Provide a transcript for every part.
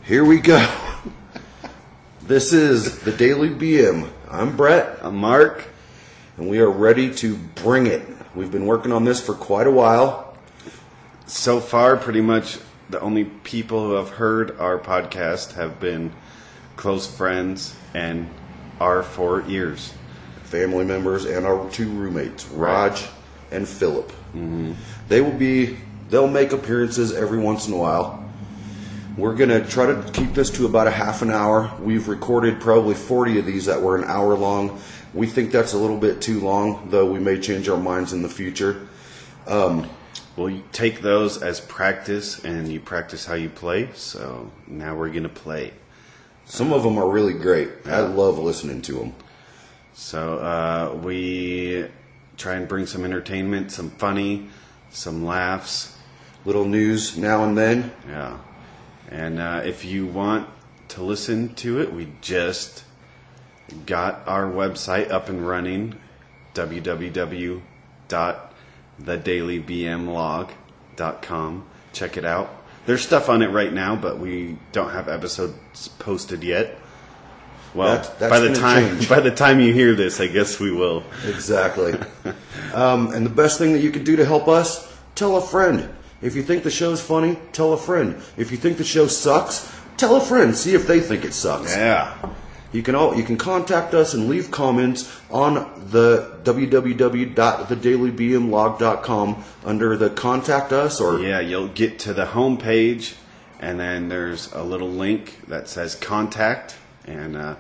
Here we go. This is the Daily BM. I'm Bret. I'm Mark. And we are ready to bring it. We've been working on this for quite a while. So far, pretty much the only people who have heard our podcast have been close friends and our 4 ears. Family members and our 2 roommates, Raj and Philip. Mm-hmm. They'll make appearances every once in a while. We're going to try to keep this to about a half an hour. We've recorded probably 40 of these that were an hour long. We think that's a little bit too long, though we may change our minds in the future. Well, you take those as practice, and you practice how you play, so now we're going to play. Some of them are really great. I love listening to them. So we try and bring some entertainment, some funny, some laughs. Little news now and then. Yeah. And if you want to listen to it, we just got our website up and running, www.thedailybmlog.com. Check it out. There's stuff on it right now, but we don't have episodes posted yet. Well, that's by the time you hear this, I guess we will. Exactly. And the best thing that you can do to help us, tell a friend. If you think the show's funny, tell a friend. If you think the show sucks, tell a friend. See if they think it sucks. Yeah. You can contact us and leave comments on the www.thedailybmlog.com under the contact us or you'll get to the home page, and then there's a little link that says contact and a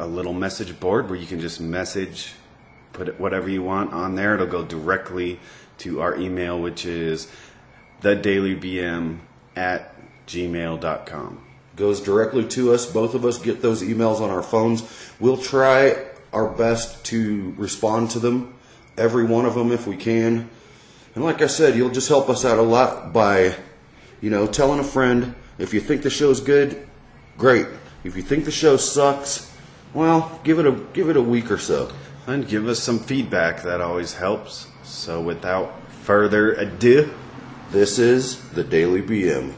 little message board where you can just message, put whatever you want on there. It'll go directly to our email, which is thedailybm@gmail.com. Goes directly to us. Both of us get those emails on our phones. We'll try our best to respond to them, every one of them if we can. And like I said, you'll just help us out a lot by, telling a friend. If you think the show's good, great. If you think the show sucks, well, give it a week or so. And give us some feedback. That always helps. So without further ado, this is the Daily BM.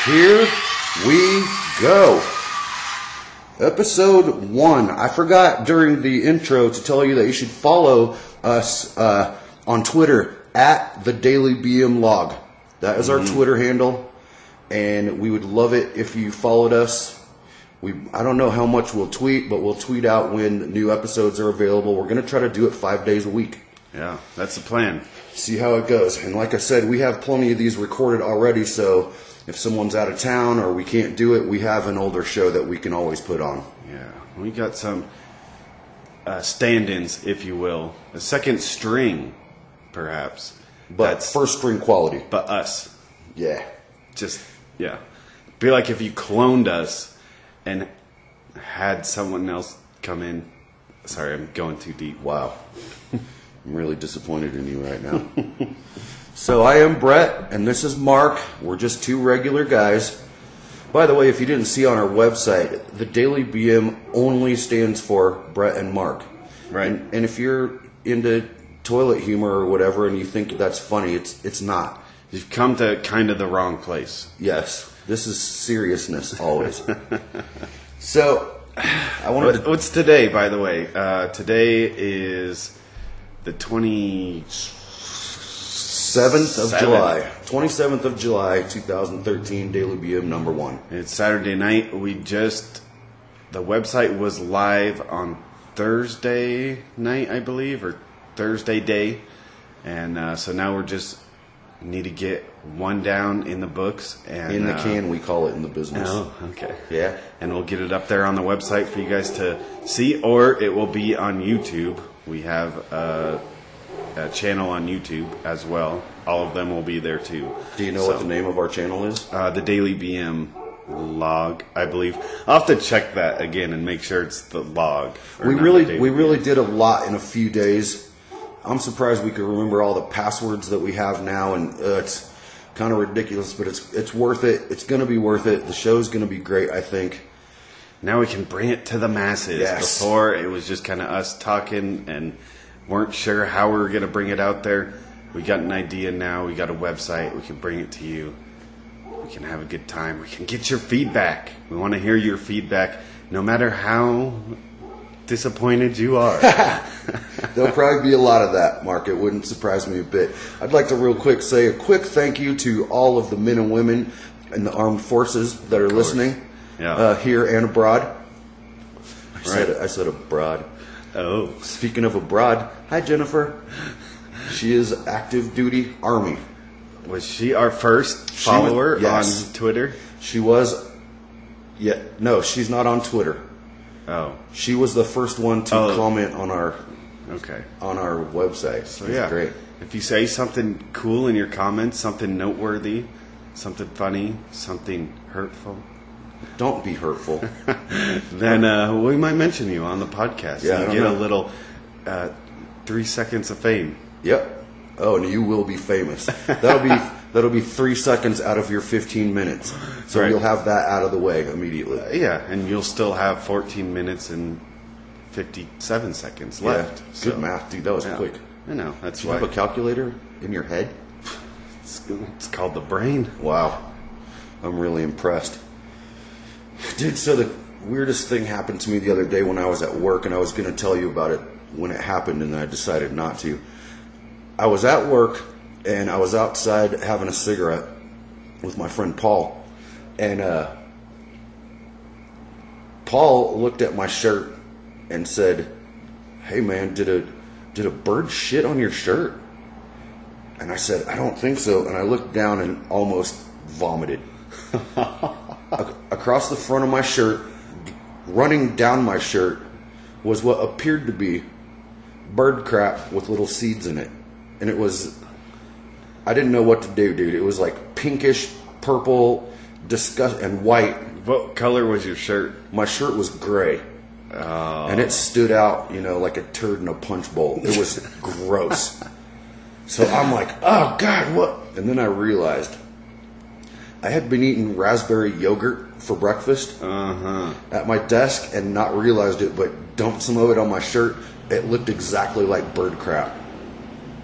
Here we go. Episode 1. I forgot during the intro to tell you that you should follow us on Twitter at the Daily BM Log. That is our Twitter handle, and we would love it if you followed us. I don't know how much we'll tweet, but we'll tweet out when new episodes are available. We're going to try to do it 5 days a week. Yeah, that's the plan. See how it goes. And like I said, we have plenty of these recorded already, so if someone's out of town or we can't do it, we have an older show that we can always put on. Yeah, we got some stand-ins, if you will. A second string, perhaps. But that's first string quality. But us. Yeah. Be like if you cloned us and had someone else come in. Sorry, I'm going too deep. Wow. I'm really disappointed in you right now. So I am Bret, and this is Mark. We're just 2 regular guys. By the way, if you didn't see on our website, the Daily BM only stands for Bret and Mark. Right. And if you're into toilet humor or whatever and you think that's funny, it's not. You've come to kind of the wrong place. Yes. This is seriousness always. So I wanted to. What's today, by the way? Today is the 27th of July. 27th of July, 2013, Daily BM #1. It's Saturday night. The website was live on Thursday night, I believe, or Thursday day. And so now we're just need to get one down in the books. And, in the can, we call it in the business. Oh, okay. Yeah. And we'll get it up there on the website for you guys to see, or it will be on YouTube. We have a channel on YouTube as well. All of them will be there too. Do you know what the name of our channel is? The Daily BM log, I believe. I'll have to check that again and make sure it's the log. We really did a lot in a few days. I'm surprised we could remember all the passwords that we have now, and it's kind of ridiculous, but it's worth it. It's going to be worth it. The show's going to be great, I think. Now we can bring it to the masses. Yes. Before, it was just kind of us talking and weren't sure how we were going to bring it out there. We got an idea now. We got a website. We can bring it to you. We can have a good time. We can get your feedback. We want to hear your feedback, no matter how disappointed you are. There'll probably be a lot of that, Mark. It wouldn't surprise me a bit. I'd like to real quick say a quick thank you to all of the men and women in the armed forces that are listening here and abroad. I said abroad. Oh. Speaking of abroad, hi Jennifer. She is active duty Army. Was she our first follower yes. on Twitter? She was. Yeah, no, she's not on Twitter. Oh. She was the first one to comment on our website. So yeah, great. If you say something cool in your comments, something noteworthy, something funny, something hurtful, don't be hurtful. Then we might mention you on the podcast. Yeah, you get a little 3 seconds of fame. Yep. Oh, and you will be famous. That'll be 3 seconds out of your 15 minutes. So right. You'll have that out of the way immediately. Yeah, and you'll still have 14 minutes and 57 seconds left. Yeah. So, good math, dude. That was quick. I know. That's Do you why. have a calculator in your head? It's called the brain. Wow. I'm really impressed. Dude, so the weirdest thing happened to me the other day when I was at work, and I was going to tell you about it when it happened, and I decided not to. I was at work, and I was outside having a cigarette with my friend Paul, and Paul looked at my shirt and said, "Hey man, did a bird shit on your shirt?" And I said, "I don't think so." And I looked down and almost vomited. Across the front of my shirt, running down my shirt, was what appeared to be bird crap with little seeds in it. And it was, I didn't know what to do, dude. It was like pinkish, purple, and white. What color was your shirt? My shirt was gray. Oh. And it stood out, like a turd in a punch bowl. It was gross. So I'm like, oh God, what? And then I realized I had been eating raspberry yogurt for breakfast at my desk and not realized it, but dumped some of it on my shirt. It looked exactly like bird crap.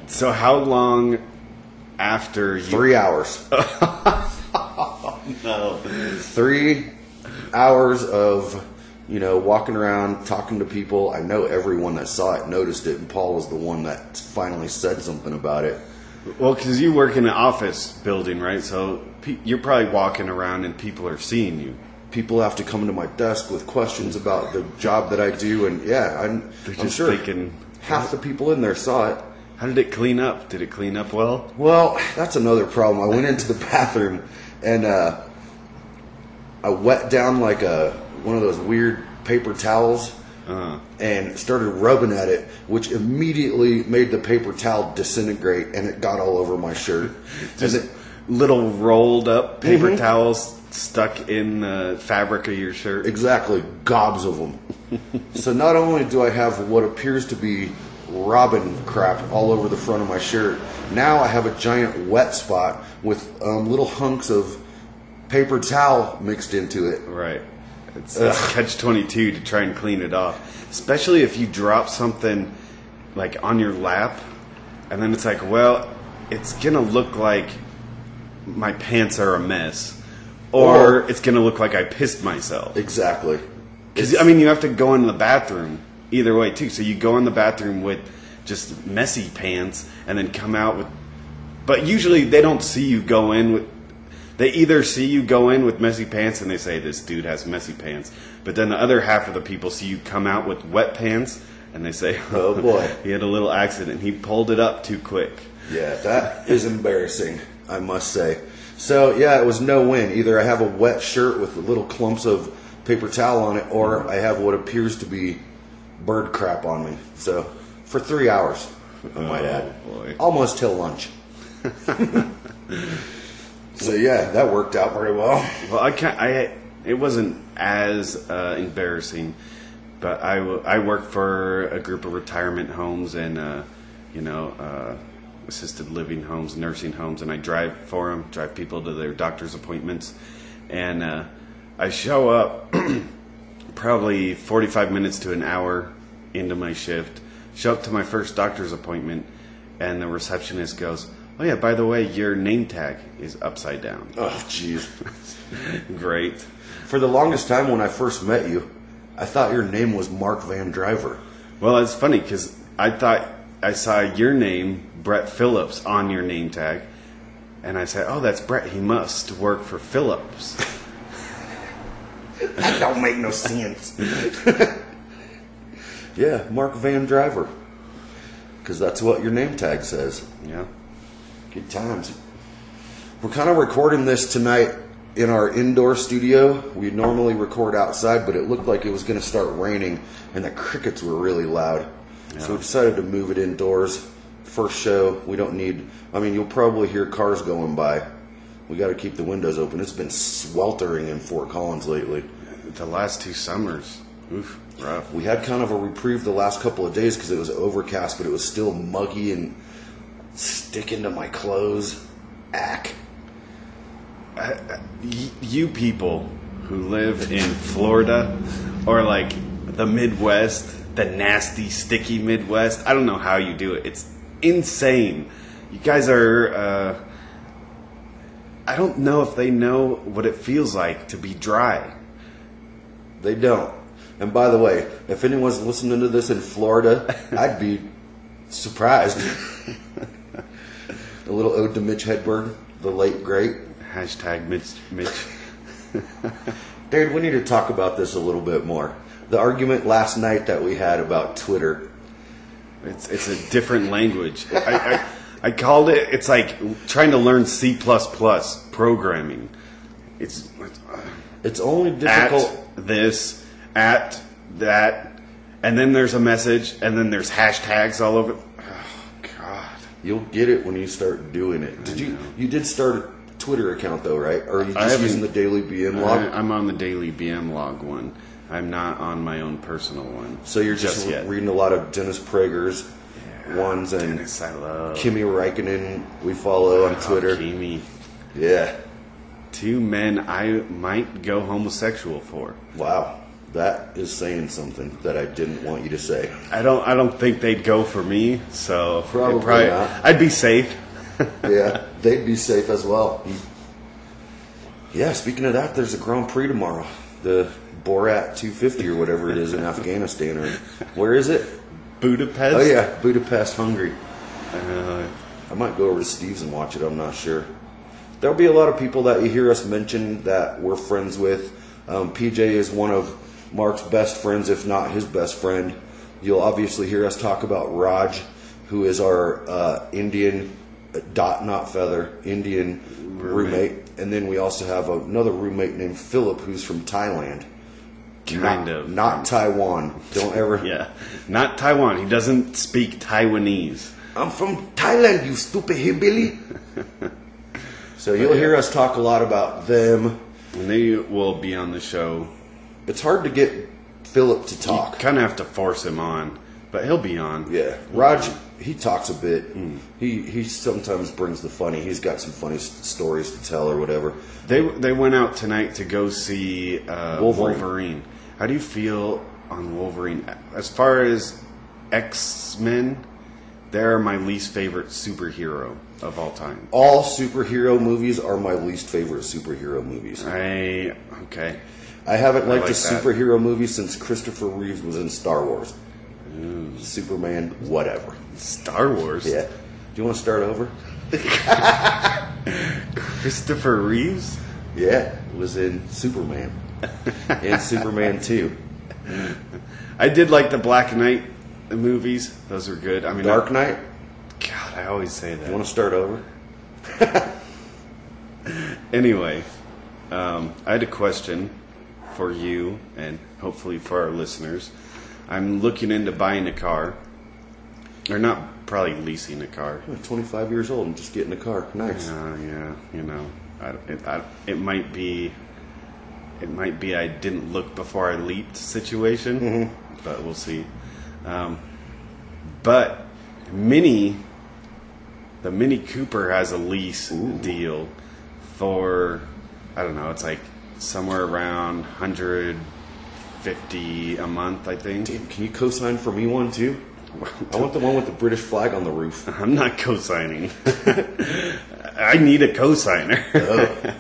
So how long after you... 3 hours. Oh, no. 3 hours of, walking around, talking to people. I know everyone that saw it noticed it, and Paul was the one that finally said something about it. Well, because you work in an office building, right? So you're probably walking around and people are seeing you. People have to come to my desk with questions about the job that I do, and I'm sure thinking, half the people in there saw it. How did it clean up? Did it clean up well? Well, that's another problem. I went into the bathroom and I wet down like one of those weird paper towels and started rubbing at it, which immediately made the paper towel disintegrate, and it got all over my shirt. Just little rolled up paper towels stuck in the fabric of your shirt. Exactly, gobs of them. So not only do I have what appears to be robin crap all over the front of my shirt, now I have a giant wet spot with little hunks of paper towel mixed into it. Right. It's catch-22 to try and clean it off. Especially if you drop something like on your lap, and then it's like, well, it's going to look like my pants are a mess. Or it's going to look like I pissed myself. Exactly. Because, I mean, you have to go in the bathroom either way, too. So you go in the bathroom with just messy pants and then come out with... But usually they don't see you go in with... They either see you go in with messy pants and they say, this dude has messy pants. But then the other half of the people see you come out with wet pants and they say, oh boy, he had a little accident. He pulled it up too quick. Yeah, that is embarrassing, I must say. So, yeah, it was no win. Either I have a wet shirt with little clumps of paper towel on it, or I have what appears to be bird crap on me. So, for 3 hours, I might add. Boy. Almost till lunch. So, yeah, that worked out very well. Well, it wasn't as embarrassing, but I work for a group of retirement homes and, assisted living homes, nursing homes, and I drive for them, drive people to their doctor's appointments. And I show up probably 45 minutes to an hour into my shift, show up to my first doctor's appointment, and the receptionist goes, oh yeah, by the way, your name tag is upside down. Oh, jeez. Great. For the longest time when I first met you, I thought your name was Mark Van Driver. Well, it's funny because I thought I saw your name, Bret Phillips, on your name tag. And I said, oh, that's Bret. He must work for Phillips. That don't make no sense. Yeah, Mark Van Driver. Because that's what your name tag says. Yeah. Good times. We're kind of recording this tonight in our indoor studio. We normally record outside, but it looked like it was going to start raining, and the crickets were really loud. Yeah. So we decided to move it indoors. First show, we don't need... I mean, you'll probably hear cars going by. We got to keep the windows open. It's been sweltering in Fort Collins lately. The last 2 summers. Oof, rough. We had kind of a reprieve the last couple of days because it was overcast, but it was still muggy and sticking to my clothes. Ack. You people who live in Florida or like the Midwest, the nasty, sticky Midwest, I don't know how you do it. It's insane. You guys are, I don't know if they know what it feels like to be dry. They don't. And by the way, if anyone's listening to this in Florida, I'd be surprised. A little ode to Mitch Hedberg, the late great. Hashtag Mitch. Dude, we need to talk about this a little bit more. The argument last night that we had about Twitter. It's a different language. I called it, it's like trying to learn C++ programming. It's only difficult. At this, at that, and then there's a message, and then there's hashtags all over. Oh, God. You'll get it when you start doing it. You did start a Twitter account though, right? Or are you just using the Daily BM log? I'm on the Daily BM log one. I'm not on my own personal one. So you're just reading a lot of Dennis Prager's ones and Dennis, I love. Kimi Räikkönen we follow on Twitter. Kimi. Yeah. 2 men I might go homosexual for. Wow. That is saying something that I didn't want you to say. I don't think they'd go for me, so probably not. I'd be safe. Yeah, they'd be safe as well. Yeah, speaking of that, there's a Grand Prix tomorrow. The Borat 250 or whatever it is in Afghanistan. Or where is it? Budapest? Oh, yeah, Budapest, Hungary. I might go over to Steve's and watch it. I'm not sure. There'll be a lot of people that you hear us mention that we're friends with. PJ is one of Mark's best friends, if not his best friend. You'll obviously hear us talk about Raj, who is our Indian not feather Indian roommate. And then we also have another roommate named Philip, who's from Thailand. Not Taiwan. Don't ever. Yeah, not Taiwan. He doesn't speak Taiwanese. I'm from Thailand, you stupid hillbilly. So you'll hear us talk a lot about them. And they will be on the show. It's hard to get Philip to talk. You kind of have to force him on, but he'll be on. Yeah, Raj, he talks a bit. He sometimes brings the funny. He's got some funny stories to tell or whatever. They went out tonight to go see Wolverine. How do you feel on Wolverine? As far as X-Men, they're my least favorite superhero of all time. All superhero movies are my least favorite superhero movies. Okay. I haven't liked like a that. superhero movie since Christopher Reeves was in Star Wars. Superman, whatever. Star Wars? Yeah. Do you want to start over? Christopher Reeves? Yeah, was in Superman. And Superman 2. I did like the Black Knight movies. Those were good. I mean, Dark Knight? God, I always say You that. want to start over? Anyway, I had a question for you and hopefully for our listeners. I'm looking into buying a car. Or not, probably leasing a car. I'm 25 years old and just getting a car. Nice. Yeah, you know, it might be I didn't look before I leaped situation, but we'll see. But the Mini Cooper has a lease deal for, I don't know, it's like somewhere around $150 a month, I think. Damn, can you co-sign for me one too? I want the one with the British flag on the roof. I'm not co-signing. I need a co-signer. Oh.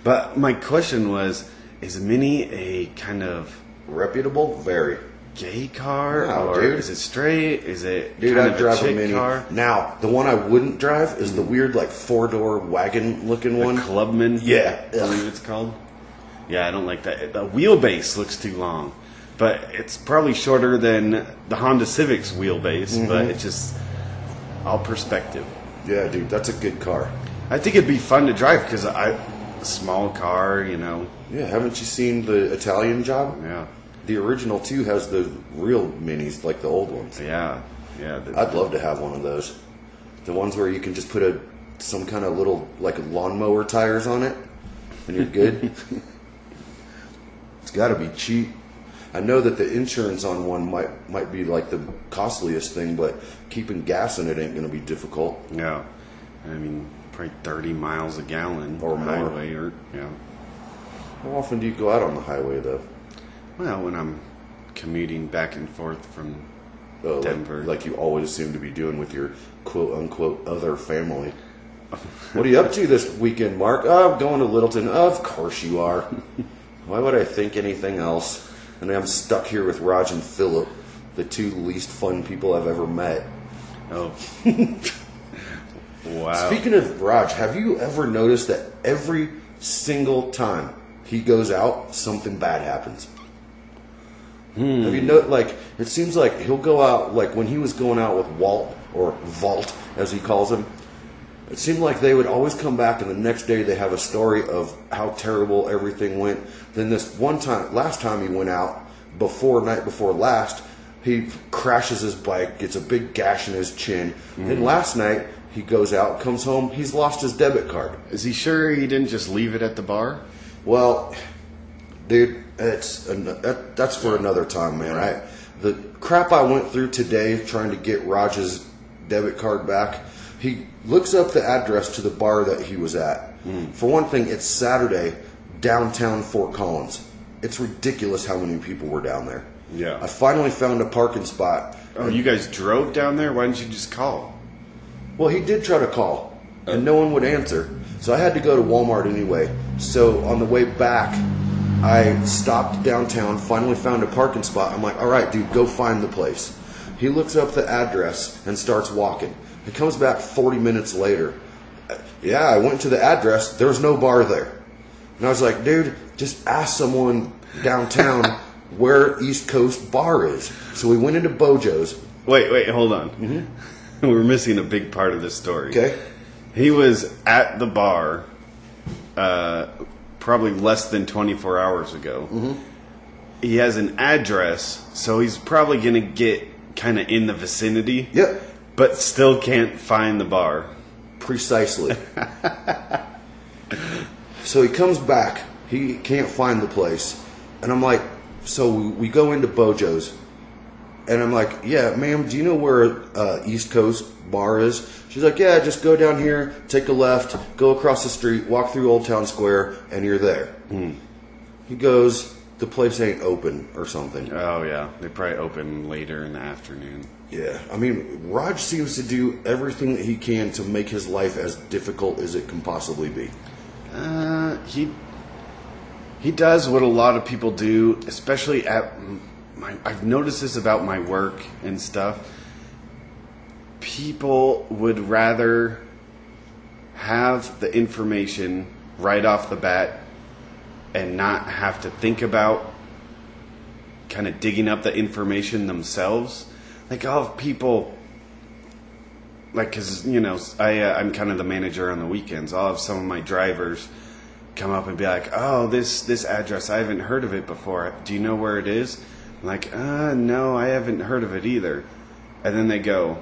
But my question was, is Mini a kind of Reputable? Very. gay car? No, or dude. is it straight? Is it Dude, kind I'd of drive a a chick Mini. car? Now, the one I wouldn't drive is the weird, like, four-door wagon-looking one. Clubman? Yeah. I believe it's called. Yeah, I don't like that. The wheelbase looks too long. But it's probably shorter than the Honda Civic's wheelbase, but it's just all perspective. Yeah, dude, that's a good car. I think it'd be fun to drive because a small car, you know. Yeah, haven't you seen the Italian Job? Yeah. The original, too, has the real Minis, like the old ones. Yeah. I'd love to have one of those. The ones where you can just put some kind of little, like, lawnmower tires on it, and you're good. It's got to be cheap. I know that the insurance on one might be like the costliest thing, but keeping gas in it ain't going to be difficult. Yeah. I mean, probably 30 miles a gallon Or more. highway, or yeah. How often do you go out on the highway, though? Well, when I'm commuting back and forth from Oh, Denver. like you always seem to be doing with your quote-unquote other family. What are you up to this weekend, Mark? Oh, I'm going to Littleton. Of course you are. Why would I think anything else? And I'm stuck here with Raj and Philip, the two least fun people I've ever met. Oh. Wow. Speaking of Raj, have you ever noticed that every single time he goes out, something bad happens? Have you like, it seems like he'll go out, like when he was going out with Walt, or Vault, as he calls him, it seemed like they would always come back and the next day they have a story of how terrible everything went. Then this last time he went out, night before last, he crashes his bike, gets a big gash in his chin. Then last night, he goes out, comes home, he's lost his debit card. Is he sure he didn't just leave it at the bar? Well, dude, that's for another time, man. The crap I went through today trying to get Raj's debit card back, he looks up the address to the bar that he was at. For one thing, it's Saturday, downtown Fort Collins. It's ridiculous how many people were down there. Yeah. I finally found a parking spot. Oh, you guys drove down there? Why didn't you just call? Well, he did try to call, and no one would answer. So I had to go to Walmart anyway. So on the way back, I stopped downtown, finally found a parking spot. I'm like, all right, dude, go find the place. He looks up the address and starts walking. He comes back 40 minutes later. Yeah, I went to the address. There's no bar there. And I was like, dude, just ask someone downtown where East Coast Bar is. So we went into Bojo's. Wait, hold on. We're missing a big part of this story. Okay. He was at the bar probably less than 24 hours ago. He has an address, so he's probably going to get kind of in the vicinity. Yep. But still can't find the bar. Precisely. So he comes back. He can't find the place. And I'm like, so we go into Bojo's. And I'm like, yeah, ma'am, do you know where East Coast Bar is? She's like, yeah, just go down here, take a left, go across the street, walk through Old Town Square, and you're there. He goes, the place ain't open or something. Oh, yeah. They probably open later in the afternoon. Yeah. I mean, Raj seems to do everything that he can to make his life as difficult as it can possibly be. He does what a lot of people do, especially I've noticed this about my work and stuff. People would rather have the information right off the bat and not have to think about kind of digging up the information themselves. Like, I'll have people, like, because, I'm kind of the manager on the weekends. I'll have some of my drivers come up and be like, oh, this address, I haven't heard of it before. Do you know where it is? I'm like, no, I haven't heard of it either. And then they go,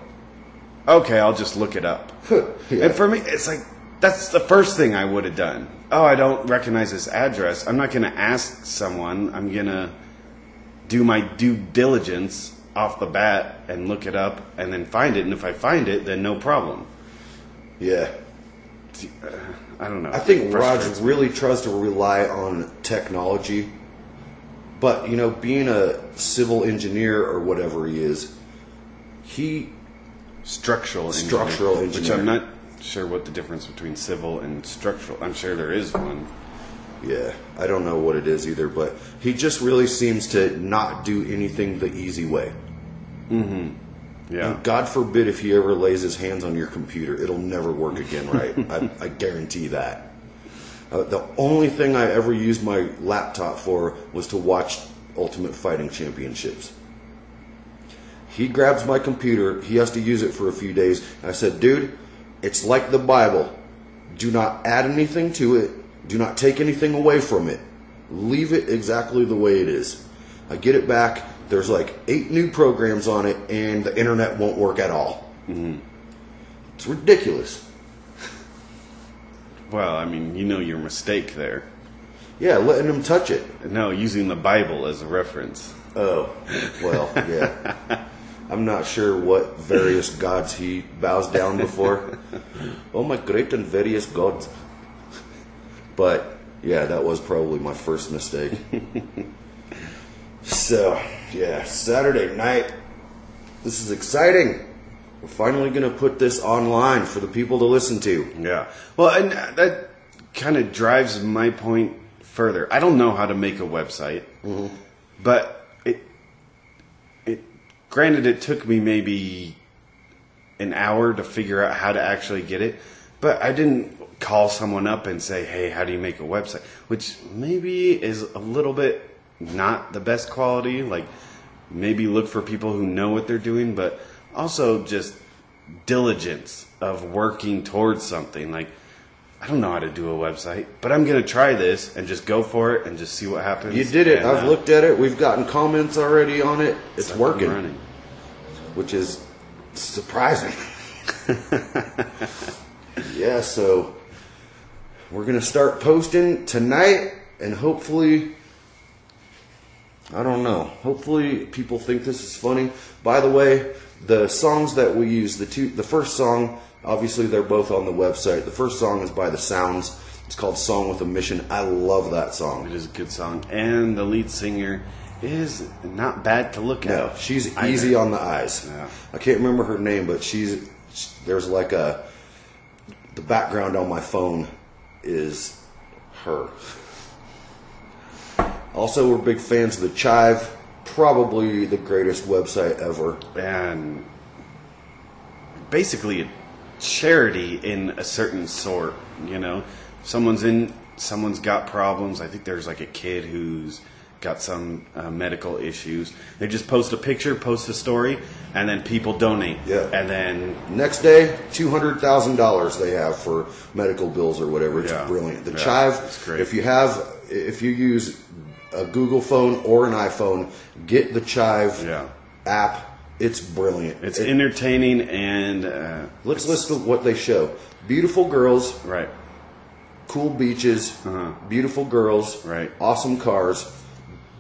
okay, I'll just look it up. Yeah. And for me, it's like, that's the first thing I would have done. Oh, I don't recognize this address. I'm not going to ask someone. I'm going to do my due diligence off the bat and look it up and then find it. And if I find it, then no problem. Yeah. I don't know. I think Raj really tries to rely on technology. But, being a civil engineer or whatever he is, Structural engineer. Which I'm not sure what the difference between civil and structural. I'm sure there is one. Yeah, I don't know what it is either, but he just really seems to not do anything the easy way. Mm-hmm. Yeah. And God forbid if he ever lays his hands on your computer, it'll never work again, right? I guarantee that. The only thing I ever used my laptop for was to watch Ultimate Fighting Championships. He grabs my computer, he has to use it for a few days, and I said, dude, it's like the Bible. Do not add anything to it. Do not take anything away from it. Leave it exactly the way it is. I get it back. There's like 8 new programs on it, and the internet won't work at all. Mm-hmm. It's ridiculous. Well, I mean, your mistake there. Yeah, letting him touch it. No, using the Bible as a reference. Oh, well, yeah. I'm not sure what various gods he bows down before. Oh, my great and various gods. But, yeah, that was probably my first mistake. So, yeah, Saturday night. This is exciting. We're finally going to put this online for the people to listen to. Yeah. Well, and that kind of drives my point further. I don't know how to make a website, but granted, it took me maybe an hour to figure out how to actually get it, but I didn't call someone up and say, hey, how do you make a website? Which maybe is a little bit not the best quality. Like, maybe look for people who know what they're doing, but also just diligence of working towards something. Like, I don't know how to do a website, but I'm going to try this and just go for it and just see what happens. You did it. I've looked at it. We've gotten comments already on it. It's working. Running. Which is surprising. Yeah, so we're going to start posting tonight, and hopefully, I don't know, hopefully people think this is funny. By the way, the songs that we use, the first song, obviously they're both on the website. The first song is by The Sounds. It's called Song with a Mission. I love that song. It is a good song. And the lead singer is not bad to look at. No, she's easy on the eyes. Yeah. I can't remember her name, but there's like the background on my phone is her. Also, we're big fans of the Chive, probably the greatest website ever. And basically a charity in a certain sort, Someone's got problems. I think there's like a kid who's got some medical issues. They just post a picture, post a story, and then people donate. Yeah. And then next day, $200,000 they have for medical bills or whatever. It's brilliant. The Chive, it's great. if you use a Google phone or an iPhone, get the Chive app. It's brilliant. It's entertaining and let's list what they show. Beautiful girls. Right. Cool beaches. Beautiful girls. Right. Awesome cars.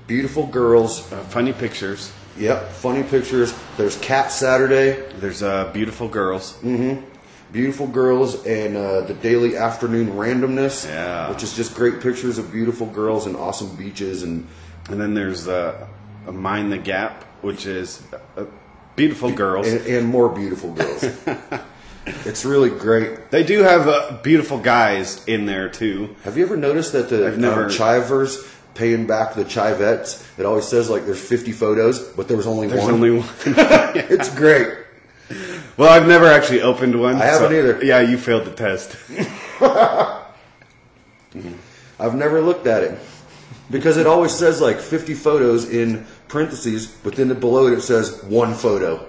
Beautiful girls. Funny pictures. Yep, funny pictures. There's Cat Saturday. There's beautiful girls. Mm-hmm. Beautiful girls and the daily afternoon randomness, which is just great pictures of beautiful girls and awesome beaches. And then there's Mind the Gap, which is beautiful girls. And more beautiful girls. It's really great. They do have beautiful guys in there too. Have you ever noticed that the chivers paying back the chivettes, it always says like there's 50 photos, but there's only one. There's only one. It's great. Well, I've never actually opened one. I haven't either. Yeah, you failed the test. I've never looked at it because it always says like 50 photos in parentheses, but then below it says one photo.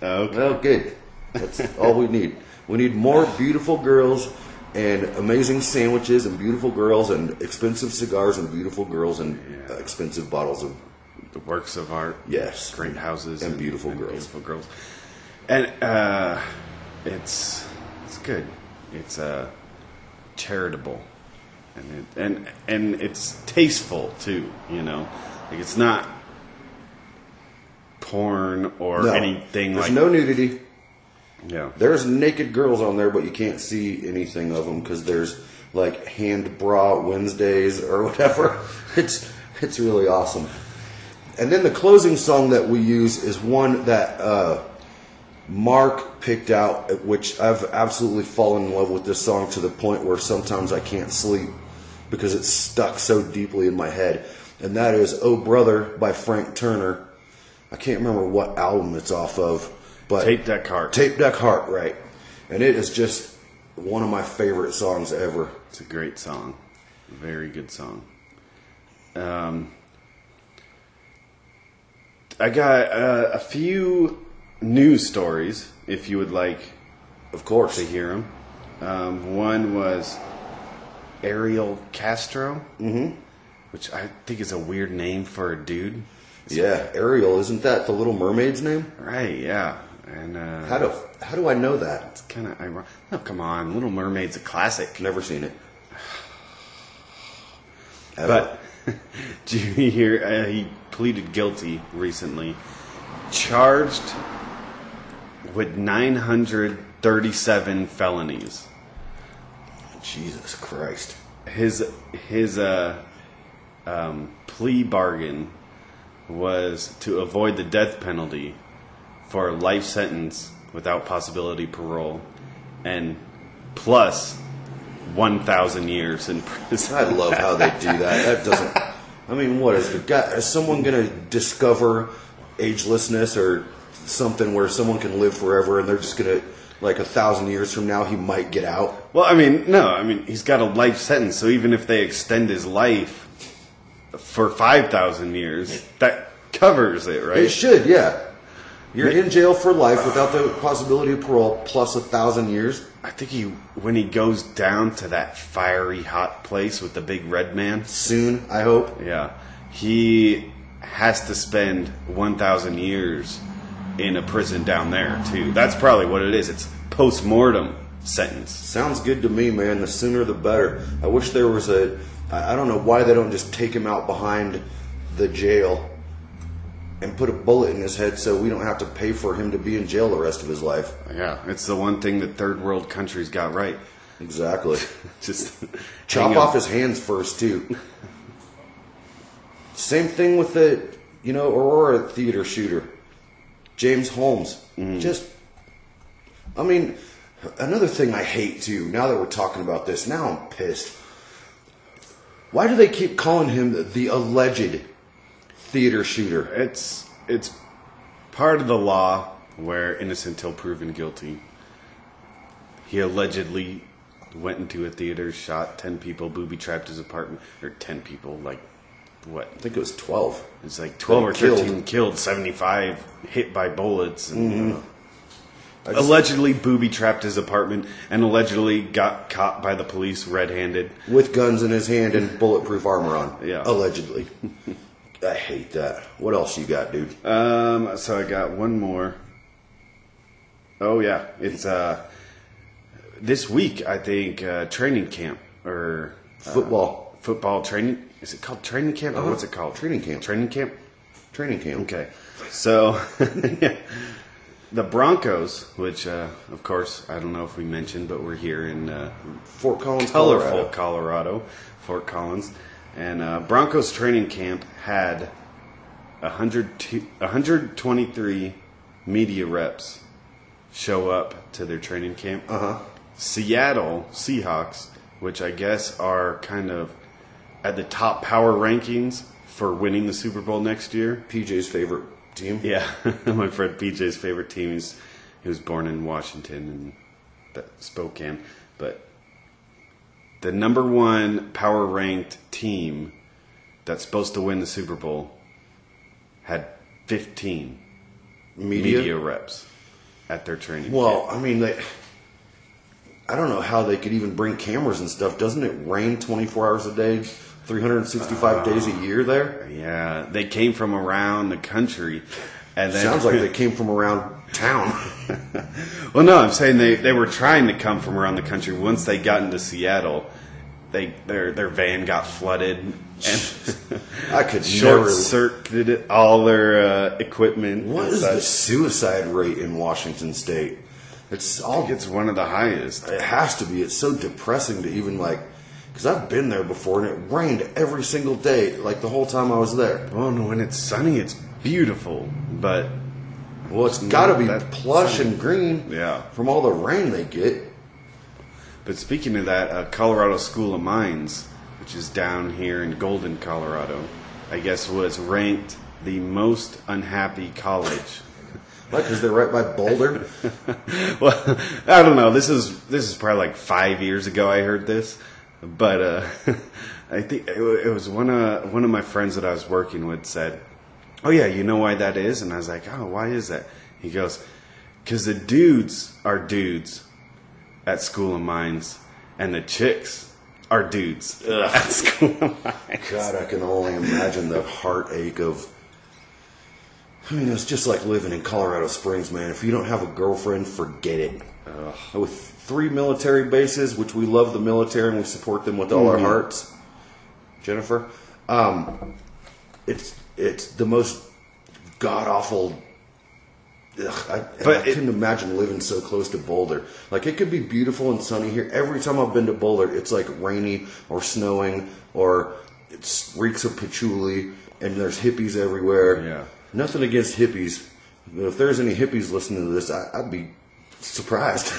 Okay. Well, good. That's all we need. We need more beautiful girls and amazing sandwiches and beautiful girls and expensive cigars and beautiful girls and expensive bottles of the works of art. Yes. Great houses and beautiful girls. Beautiful girls. And it's good. It's charitable, and it's tasteful too. You know, like it's not porn or anything. There's like no nudity. Yeah, there's naked girls on there, but you can't see anything of them because there's like hand bra Wednesdays or whatever. It's really awesome. And then the closing song that we use is one that Mark picked out, which I've absolutely fallen in love with this song to the point where sometimes I can't sleep because it's stuck so deeply in my head. And that is "Oh Brother" by Frank Turner. I can't remember what album it's off of. But Tape Deck Heart. Tape Deck Heart, right. And it is just one of my favorite songs ever. It's a great song. A very good song. I got a few news stories, if you would like, of course, to hear them. One was Ariel Castro, which I think is a weird name for a dude. Yeah, Ariel, isn't that the Little Mermaid's name? Right, yeah. And how do I know that? It's kind of ironic. No, come on, Little Mermaid's a classic. Never seen it. But did you hear? He pleaded guilty recently, charged with 937 felonies. Jesus Christ! His plea bargain was to avoid the death penalty for a life sentence without possibility parole, and plus 1,000 years in prison. I love how they do that. That doesn't. I mean, what is the guy? Is someone going to discover agelessness or something where someone can live forever, and they're just going to, like 1,000 years from now, he might get out? Well, I mean, no. I mean, he's got a life sentence, so even if they extend his life for 5,000 years, that covers it, right? It should, yeah. You're in jail for life without the possibility of parole, plus 1,000 years. I think when he goes down to that fiery hot place with the big red man soon, I hope. Yeah, he has to spend 1,000 years in a prison down there too. That's probably what it is. It's post-mortem sentence. Sounds good to me, man. The sooner the better. I wish there was I don't know why they don't just take him out behind the jail and put a bullet in his head so we don't have to pay for him to be in jail the rest of his life. Yeah, it's the one thing that third world countries got right. Exactly. Just chop off his hands first, too. Same thing with the, Aurora theater shooter, James Holmes. I mean, another thing I hate, too, now that we're talking about this, now I'm pissed. Why do they keep calling him the alleged theater shooter? It's part of the law where innocent till proven guilty. He allegedly went into a theater, shot 10 people, booby-trapped his apartment. Or 10 people, like, what? I think it was 12. It's like 12 or 13 killed, 75 hit by bullets. And, allegedly booby-trapped his apartment and allegedly got caught by the police red-handed. With guns in his hand and bulletproof armor on. Yeah. Allegedly. I hate that. What else you got, dude? So I got one more. Oh, yeah. It's this week, I think, training camp. Or Football training. Is it called training camp? Or what's it called? Training camp. Training camp? Training camp. Okay. So, the Broncos, which, of course, I don't know if we mentioned, but we're here in Fort Collins, colorful Colorado, Fort Collins. And Broncos training camp had 123 media reps show up to their training camp. Uh-huh. Seattle Seahawks, which I guess are kind of at the top power rankings for winning the Super Bowl next year. PJ's favorite team. Yeah, my friend PJ's favorite team. He was born in Washington and Spokane. But the number one power ranked team that's supposed to win the Super Bowl had 15 media reps at their training camp. Well, I mean, I don't know how they could even bring cameras and stuff. Doesn't it rain 24 hours a day, 365 days a year there? Yeah, they came from around the country. And then, sounds like they came from around town. Well, no, I'm saying they were trying to come from around the country. Once they got into Seattle, their van got flooded. And I could short-circuited all their equipment. What is the suicide rate in Washington State? I think it's one of the highest. It has to be. It's so depressing to even because I've been there before and it rained every single day, the whole time I was there. Oh no, when it's sunny, it's beautiful, but it's got to be plush and green. Yeah, from all the rain they get. But speaking of that, Colorado School of Mines, which is down here in Golden, Colorado, I guess was ranked the most unhappy college. Because they're right by Boulder. Well, I don't know. This is probably 5 years ago I heard this, but I think it was one of my friends that I was working with said, "Oh yeah, you know why that is?" And I was like, "Oh, why is that?" He goes, "Because the dudes are dudes at School of Mines, and the chicks are dudes at School of Mines." God, I can only imagine the heartache of. I mean, it's just like living in Colorado Springs, man. If you don't have a girlfriend, forget it. With 3 military bases, which we love the military and we support them with all our hearts, Jennifer, it's the most god-awful. I couldn't imagine living so close to Boulder. It could be beautiful and sunny here. Every time I've been to Boulder, it's rainy or snowing or it reeks of patchouli and there's hippies everywhere. Yeah. Nothing against hippies. If there's any hippies listening to this, I'd be surprised.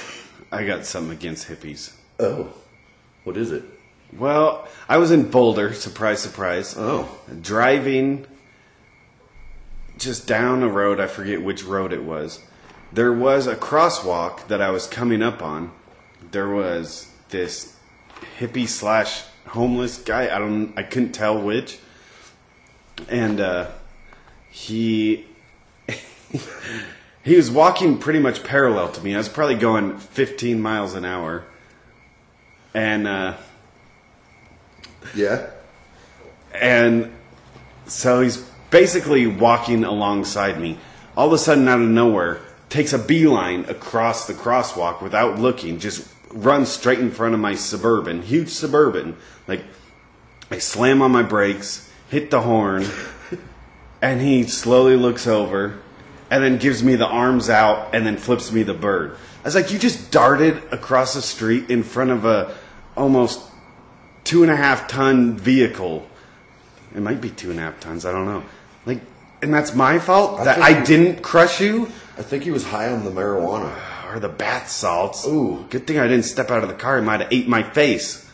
I got something against hippies. Oh. What is it? Well, I was in Boulder. Surprise, surprise. Oh. Driving just down a road. I forget which road it was. There was a crosswalk that I was coming up on. There was this hippie / homeless guy. I couldn't tell which. And, he was walking pretty much parallel to me. I was probably going 15 miles an hour. And yeah. And so he's basically walking alongside me. All of a sudden, out of nowhere, takes a beeline across the crosswalk without looking, just runs straight in front of my Suburban, huge Suburban. I slam on my brakes, hit the horn. And he slowly looks over and then gives me the arms out and then flips me the bird. I was like, you just darted across the street in front of a almost 2.5 ton vehicle. It might be 2.5 tons. I don't know. And that's my fault that I didn't crush you? I think he was high on the marijuana. Or the bath salts. Ooh. Good thing I didn't step out of the car. He might have ate my face.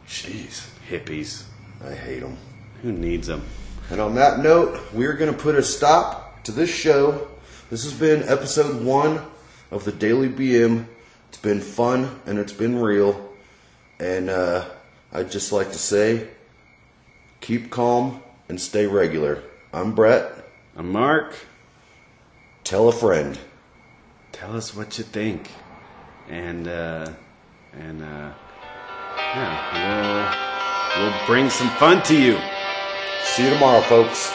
Jeez. Hippies. I hate them. Who needs them? And on that note, we're going to put a stop to this show. This has been episode 1 of the Daily BM. It's been fun and it's been real. And I'd just like to say, keep calm and stay regular. I'm Bret. I'm Mark. Tell a friend. Tell us what you think. And we'll bring some fun to you. See you tomorrow, folks.